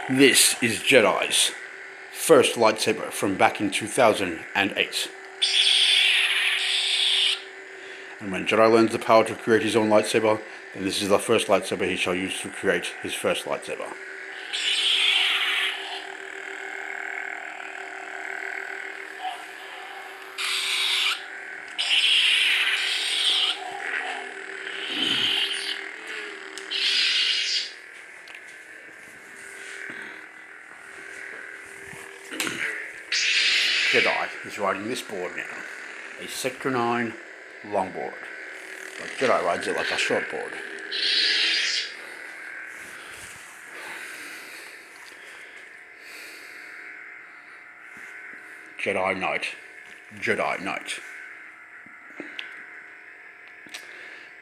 This is Jedi's first lightsaber from back in 2008. And when Jedi learns the power to create his own lightsaber, then this is the first lightsaber he shall use to create his first lightsaber. Jedi is riding this board now, a Sector 9 longboard. But Jedi rides it like a short board. Jedi Knight. Jedi Knight.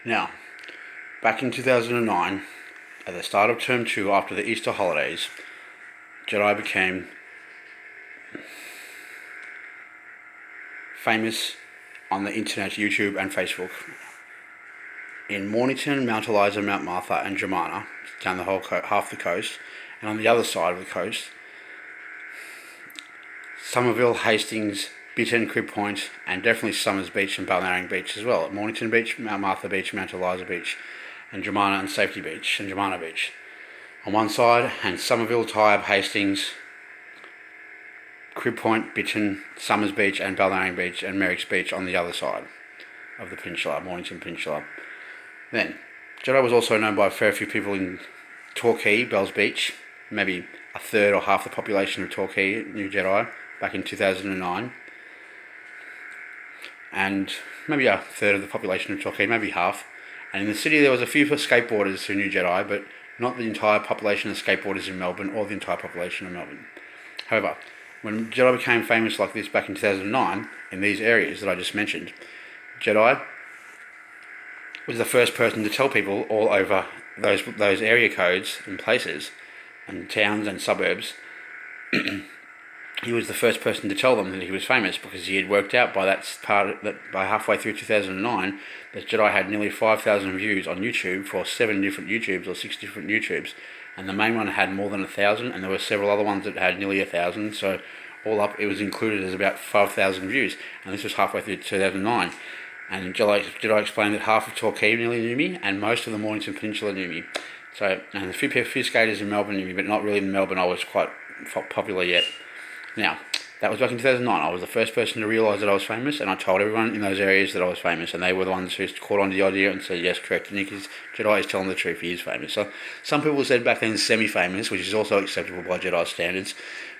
Now, back in 2009, at the start of Term 2 after the Easter holidays, Jedi became famous on the internet, YouTube and Facebook. In Mornington, Mount Eliza, Mount Martha and Germana, down the whole half the coast, and on the other side of the coast, Somerville, Hastings, Bittern, Crib Point, and definitely Summers Beach and Balnarring Beach as well. At Mornington Beach, Mount Martha Beach, Mount Eliza Beach, and Germana and Safety Beach and Germana Beach on one side, and Somerville, Tyabb, Hastings, Crib Point, Bittern, Summers Beach and Balnarring Beach and Merricks Beach on the other side of the peninsula, Mornington Peninsula. Then, Jedi was also known by a fair few people in Torquay, Bells Beach. Maybe a third or half the population of Torquay knew Jedi back in 2009. And maybe a third of the population of Torquay, maybe half. And in the city there was a few skateboarders who knew Jedi, but not the entire population of skateboarders in Melbourne or the entire population of Melbourne. However, when Jedi became famous like this back in 2009, in these areas that I just mentioned, Jedi was the first person to tell people all over those area codes and places and towns and suburbs. He was the first person to tell them that he was famous, because he had worked out by by halfway through 2009 that Jedi had nearly 5,000 views on YouTube for 7 different YouTubes or 6 different YouTubes, and the main one had more than 1,000, and there were several other ones that had nearly 1,000. So all up, it was included as about 5,000 views, and this was halfway through 2009. And Jedi explained that half of Torquay nearly knew me, and most of the Mornington Peninsula knew me. So, and a few skaters in Melbourne knew me, but not really in Melbourne. I was quite popular yet. Now, that was back in 2009. I was the first person to realise that I was famous, and I told everyone in those areas that I was famous, and they were the ones who caught on to the idea and said, yes, correct, Nick Jedi is telling the truth, he is famous. So some people said back then semi-famous, which is also acceptable by Jedi standards,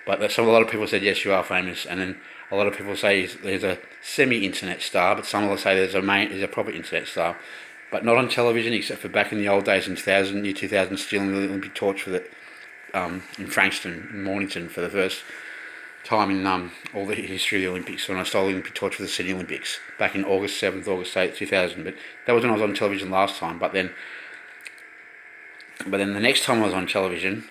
but a lot of people said, yes, you are famous, and then a lot of people say there's a semi-internet star, but some will say there's a proper internet star, but not on television, except for back in the old days in year 2000, stealing the Olympic torch for in Frankston, in Mornington, for the first time in all the history of the Olympics, when I stole the Olympic torch for the Sydney Olympics back in August 7th, August 8th, 2000. But that was when I was on television last time. But then the next time I was on television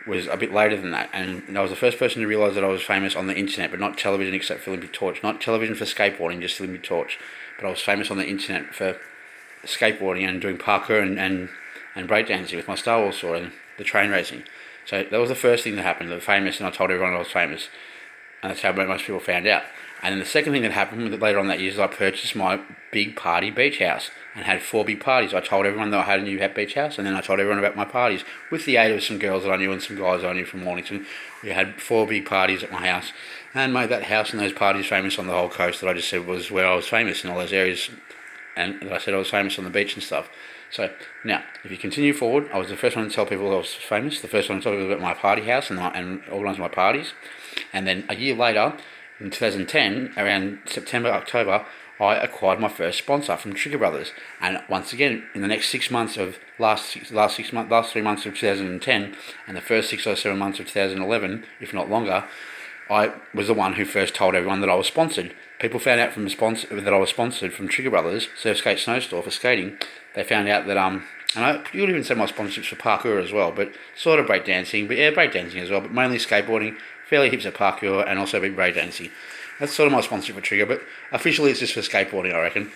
was a bit later than that, and I was the first person to realise that I was famous on the internet, but not television except for Olympic torch, not television for skateboarding, just Olympic torch. But I was famous on the internet for skateboarding and doing parkour and breakdancing with my Star Wars sword and the train racing. So that was the first thing that happened. I was famous, and I told everyone I was famous, and that's how most people found out. And then the second thing that happened later on that year is I purchased my big party beach house and had 4 big parties. I told everyone that I had a new beach house, and then I told everyone about my parties with the aid of some girls that I knew and some guys I knew from Mornington. We had 4 big parties at my house and made that house and those parties famous on the whole coast that I just said was where I was famous in all those areas, and that I said I was famous on the beach and stuff. So now, if you continue forward, I was the first one to tell people I was famous, the first one to tell people about my party house and organise my parties. And then a year later, in 2010, around September, October, I acquired my first sponsor from Trigger Brothers. And once again, in the next 6 months of last 3 months of 2010, and the first 6 or 7 months of 2011, if not longer, I was the one who first told everyone that I was sponsored. People found out that I was sponsored from Trigger Brothers, Surf Skate Snow Store, for skating. They found out that you would even say my sponsorships for parkour as well, but sort of breakdancing, but yeah, breakdancing as well, but mainly skateboarding, fairly heaps of parkour, and also a bit breakdancing. That's sort of my sponsorship for Trigger, but officially it's just for skateboarding, I reckon.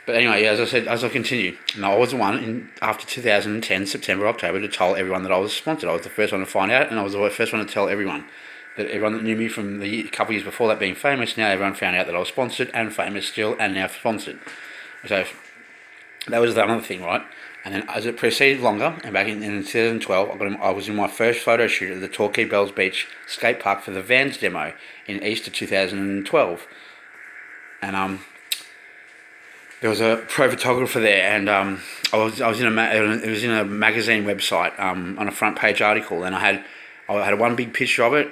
But anyway, yeah, as I said, as I continue, and I was the one after 2010, September, October, to tell everyone that I was sponsored. I was the first one to find out, and I was the first one to tell everyone. That everyone that knew me from the couple of years before that being famous, now everyone found out that I was sponsored and famous still, and now sponsored. So that was the other thing, right? And then as it proceeded longer, and back in 2012, I was in my first photo shoot at the Torquay Bells Beach skate park for the Vans demo in Easter 2012. And there was a pro photographer there, and I was in it was in a magazine website on a front page article, and I had one big picture of it,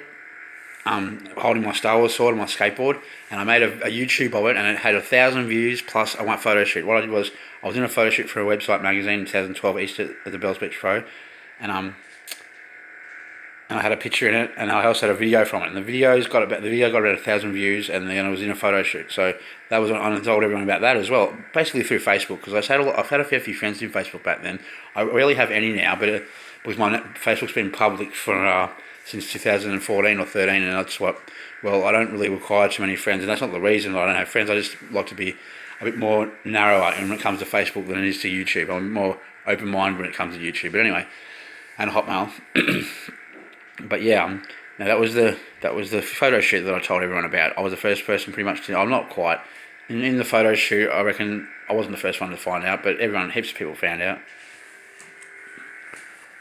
holding my Star Wars sword and my skateboard, and I made a YouTube of it, and it had 1,000 views plus I went photo shoot. What I did was I was in a photo shoot for a website magazine in 2012 Easter at the Bells Beach Pro, and I had a picture in it, and I also had a video from it. And the video got about 1,000 views, and then I was in a photo shoot. So that was I told everyone about that as well, basically through Facebook, because I've had a fair few friends in Facebook back then. I rarely have any now, but because my Facebook's been public for since 2014 or 13, and that's what. Well, I don't really require too many friends, and that's not the reason I don't have friends. I just like to be a bit more narrower when it comes to Facebook than it is to YouTube. I'm more open-minded when it comes to YouTube. But anyway, and Hotmail. But yeah, now that was the photo shoot that I told everyone about. I was the first person pretty much to. I'm not quite in the photo shoot. I reckon I wasn't the first one to find out, but heaps of people found out.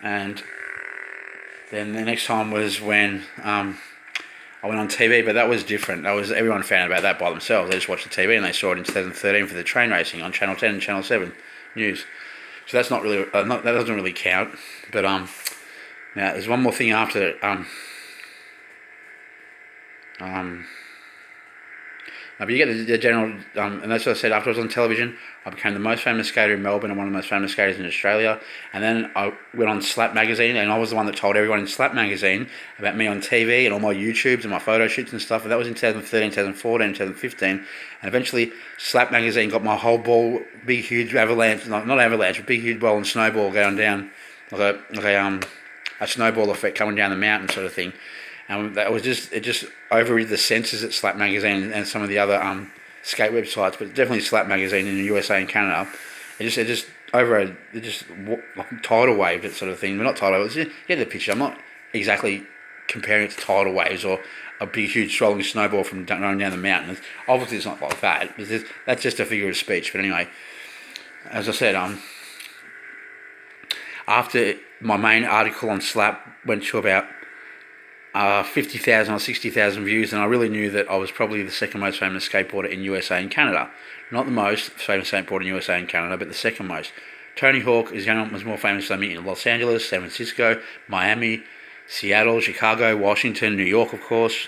And then the next time was when I went on TV, but that was different. That was everyone found out about that by themselves. They just watched the TV and they saw it in 2013 for the train racing on Channel 10 and Channel 7 news. So that's not really that doesn't really count. But now, there's one more thing after but you get the general, and that's what I said, after I was on television, I became the most famous skater in Melbourne and one of the most famous skaters in Australia. And then I went on Slap Magazine, and I was the one that told everyone in Slap Magazine about me on TV and all my YouTubes and my photo shoots and stuff. And that was in 2013, 2014, 2015. And eventually, Slap Magazine got my whole ball, big, huge avalanche, not avalanche, but big, huge ball and snowball going down, like a snowball effect coming down the mountain sort of thing. And that was it just overrid the censors at Slap Magazine and some of the other skate websites, but definitely Slap Magazine in the USA and Canada. It just tidal waved it sort of thing. But not tidal waves. You get the picture. I'm not exactly comparing it to tidal waves or a big, huge rolling snowball from running down the mountain. Obviously, it's not like that. That's just a figure of speech. But anyway, as I said, after my main article on Slap went to about 50,000 or 60,000 views, and I really knew that I was probably the second most famous skateboarder in USA and Canada. Not the most famous skateboarder in USA and Canada, but the second most. Tony Hawk was more famous than me in Los Angeles, San Francisco, Miami, Seattle, Chicago, Washington, New York, of course,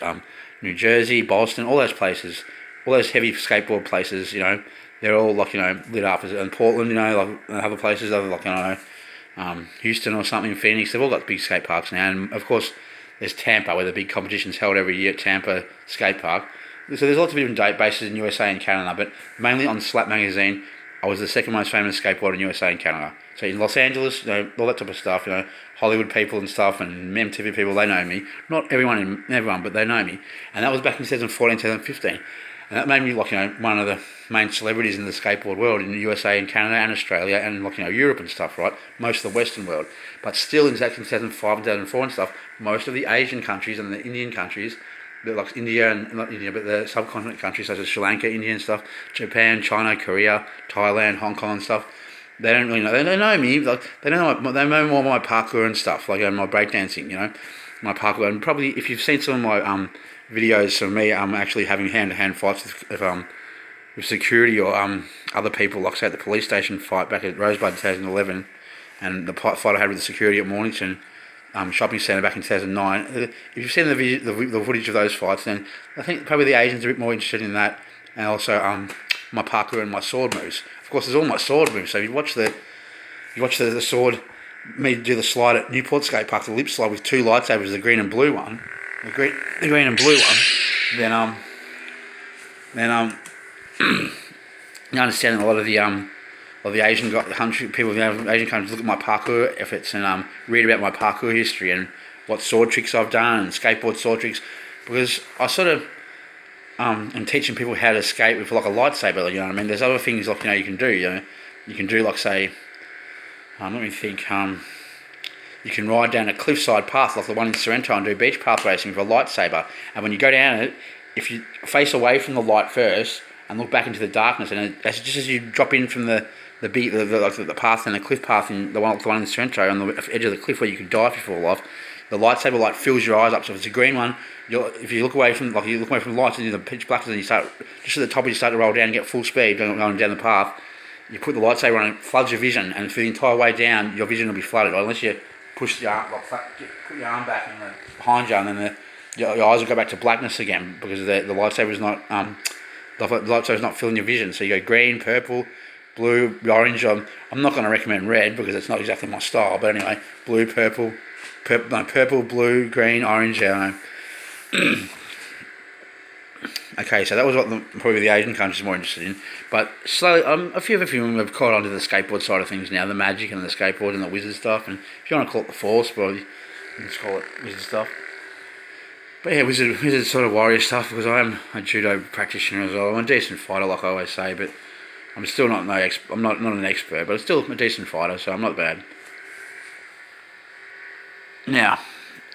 New Jersey, Boston, all those places, all those heavy skateboard places, they're all lit up. And Portland, like other places, Houston or something, Phoenix, they've all got big skate parks now. And of course, there's Tampa, where the big competition's held every year at Tampa Skate Park. So there's lots of different date bases in USA and Canada, but mainly on Slap Magazine, I was the second most famous skateboarder in USA and Canada. So in Los Angeles, all that type of stuff, Hollywood people and stuff, and MTV people, they know me. Not everyone, but they know me. And that was back in 2014, 2015. And that made me one of the main celebrities in the skateboard world in the USA and Canada and Australia and Europe and stuff, right? Most of the Western world. But still in 2005 and 2004 and stuff, most of the Asian countries and the Indian countries, like India and not India, but the subcontinent countries such as Sri Lanka, India and stuff, Japan, China, Korea, Thailand, Hong Kong and stuff, they don't really know. They know me. They know more my parkour and stuff, my breakdancing. My parkour. And probably if you've seen some of my videos of me, actually having hand-to-hand fights with security or other people, like say at the police station fight back at Rosebud in 2011, and the fight I had with the security at Mornington shopping centre back in 2009. If you've seen the footage of those fights, then I think probably the Asians are a bit more interested in that, and also my parkour and my sword moves. Of course, there's all my sword moves. So if you watch the sword, me do the slide at Newport Skate Park, the lip slide with two lightsabers, the green and blue one, the green and blue one. Then you understand a lot of the Asian people, Asian countries look at my parkour efforts and read about my parkour history and what sword tricks I've done and skateboard sword tricks, because I sort of and teaching people how to skate with like a lightsaber. You know what I mean? There's other things like you can do. You can do like say, let me think. You can ride down a cliffside path like the one in Sorrento and do beach path racing with a lightsaber. And when you go down it, if you face away from the light first and look back into the darkness, and just as you drop in from the path and the cliff path in the one in Sorrento on the edge of the cliff where you could die if you fall off, the lightsaber light fills your eyes up. So if it's a green one, if you look away from the lights and the pitch blackness, and you start just at the top, you start to roll down and get full speed going down the path. You put the lightsaber on, it floods your vision, and for the entire way down, your vision will be flooded unless you push your arm, put your arm back behind you, and then your eyes will go back to blackness again because the lightsaber is not the lightsaber is not filling your vision. So you go green, purple, blue, orange. I'm not going to recommend red because it's not exactly my style. But anyway, blue, purple, blue, green, orange. Okay, so that was what probably the Asian countries are more interested in. But slowly, a few of them have caught onto the skateboard side of things now, the magic and the skateboard and the wizard stuff. And if you want to call it the force, but you can just call it wizard stuff. But yeah, wizard sort of warrior stuff, because I am a judo practitioner as well. I'm a decent fighter, like I always say, but I'm still not I'm not an expert, but I'm still a decent fighter, so I'm not bad. Now,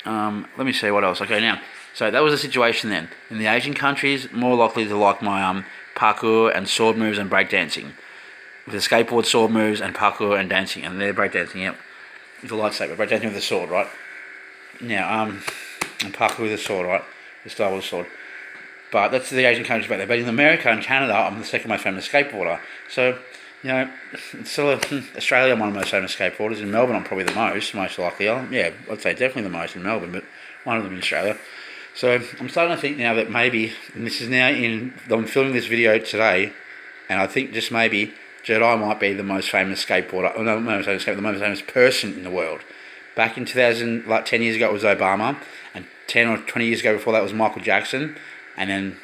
let me see what else. Okay, now. So that was the situation then. In the Asian countries, more likely to like my parkour and sword moves and breakdancing. With the skateboard, sword moves and parkour and dancing, and they're breakdancing, yep. With the lightsaber, breakdancing with the sword, right? Now, and parkour with the sword, right? The style with the sword. But that's the Asian countries back there. But in America and Canada, I'm the second most famous skateboarder. So, it's still Australia, I'm one of the most famous skateboarders. In Melbourne, I'm probably the most likely. Yeah, I'd say definitely the most in Melbourne, but one of them in Australia. So I'm starting to think now that maybe, and this is now I'm filming this video today, and I think just maybe Jedi might be the most famous skateboarder, or no, the most famous person in the world. Back in 2000, like 10 years ago, it was Obama, and 10 or 20 years ago before that was Michael Jackson, and then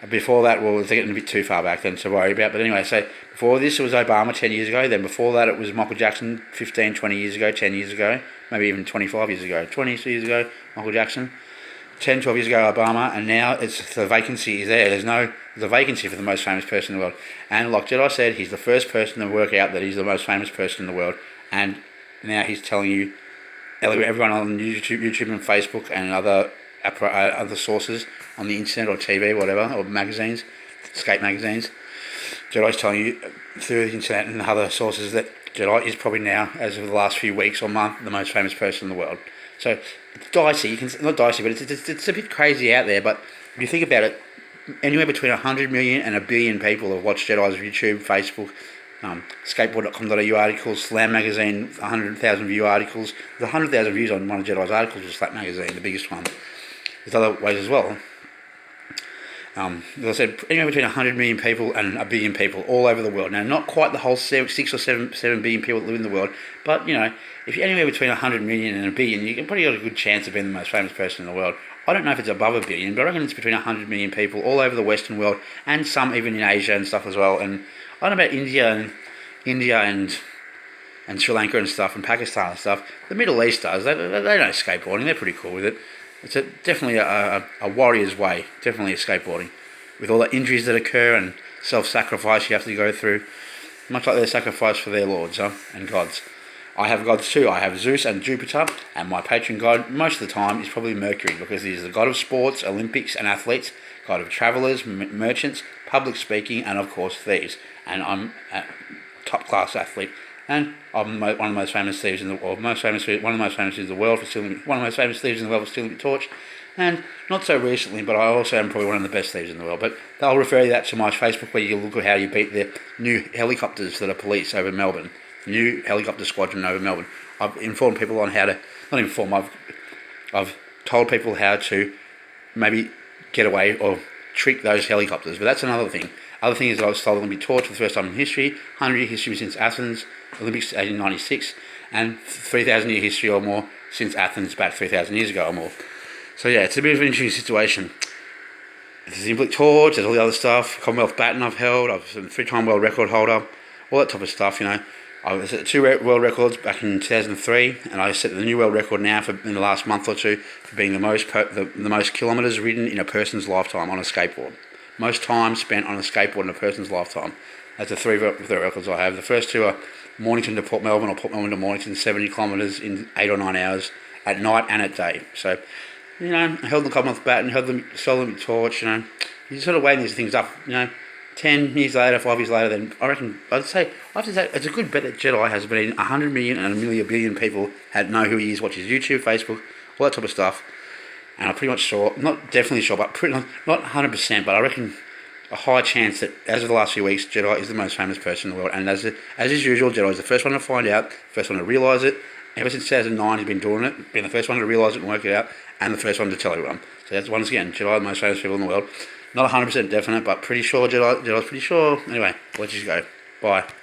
before that, well, it's getting a bit too far back then to worry about, but anyway, so before this it was Obama 10 years ago, then before that it was Michael Jackson 15, 20 years ago, 10 years ago, maybe even 25 years ago, 20 years ago, Michael Jackson. 10, 12 years ago, Obama, and now the vacancy is there. There's a vacancy for the most famous person in the world. And like Jedi said, he's the first person to work out that he's the most famous person in the world. And now he's telling you, everyone on YouTube and Facebook and other sources on the internet or TV, whatever, or magazines, skate magazines, Jedi's telling you through the internet and other sources that Jedi is probably now, as of the last few weeks or month, the most famous person in the world. So it's dicey, not dicey, but it's a bit crazy out there. But if you think about it, anywhere between 100 million and 1 billion people have watched Jedi's YouTube, Facebook, skateboard.com.au articles, Slam Magazine, 100,000 view articles. There's 100,000 views on one of Jedi's articles with Slam Magazine, the biggest one. There's other ways as well. As I said, anywhere between 100 million people and 1 billion people all over the world. Now, not quite the whole 6 or 7 billion people that live in the world, but, if you're anywhere between 100 million and 1 billion, you can probably got a good chance of being the most famous person in the world. I don't know if it's above 1 billion, but I reckon it's between 100 million people all over the Western world, and some even in Asia and stuff as well. And I don't know about India and Sri Lanka and stuff, and Pakistan and stuff. The Middle East does. They know skateboarding. They're pretty cool with it. It's definitely a warrior's way, definitely a skateboarding. With all the injuries that occur and self-sacrifice you have to go through, much like their sacrifice for their lords and gods. I have gods too. I have Zeus and Jupiter, and my patron god most of the time is probably Mercury, because he's the god of sports, Olympics and athletes, god of travellers, merchants, public speaking, and of course thieves. And I'm a top-class athlete. And I'm one of the most famous thieves in the world. One of the most famous thieves in the world for stealing the torch. And not so recently, but I also am probably one of the best thieves in the world. But I'll refer that to my Facebook, where you can look at how you beat the new helicopters that are police over Melbourne. New helicopter squadron over Melbourne. I've informed people on how to, I've told people how to maybe get away or trick those helicopters. But that's another thing. Other thing is that I was told Olympic torch for the first time in history, 100-year history since Athens, Olympics 1896, and 3,000-year history or more since Athens back 3,000 years ago or more. So yeah, it's a bit of an interesting situation. There's the Olympic torch, there's all the other stuff, Commonwealth baton I've held, I'm a 3-time world record holder, all that type of stuff, I was at 2 world records back in 2003, and I set the new world record now in the last month or two for being the most kilometres ridden in a person's lifetime on a skateboard. Most time spent on a skateboard in a person's lifetime. That's the three records I have. The first two are Mornington to Port Melbourne or Port Melbourne to Mornington, 70 kilometres in 8 or 9 hours at night and at day. So, I held the Commonwealth bat and held the solemn torch. You sort of weighing these things up. 10 years later, 5 years later, then I reckon I have to say it's a good bet that Jedi has been 100 million and a billion people know who he is, watch his YouTube, Facebook, all that type of stuff. And I'm pretty much sure, not definitely sure, but not 100%, but I reckon a high chance that as of the last few weeks, Jedi is the most famous person in the world. And as is usual, Jedi is the first one to find out, first one to realise it. Ever since 2009, he's been doing it, being the first one to realise it and work it out, and the first one to tell everyone. So that's once again, Jedi, the most famous people in the world. Not 100% definite, but pretty sure, Jedi's pretty sure. Anyway, let's just go. Bye.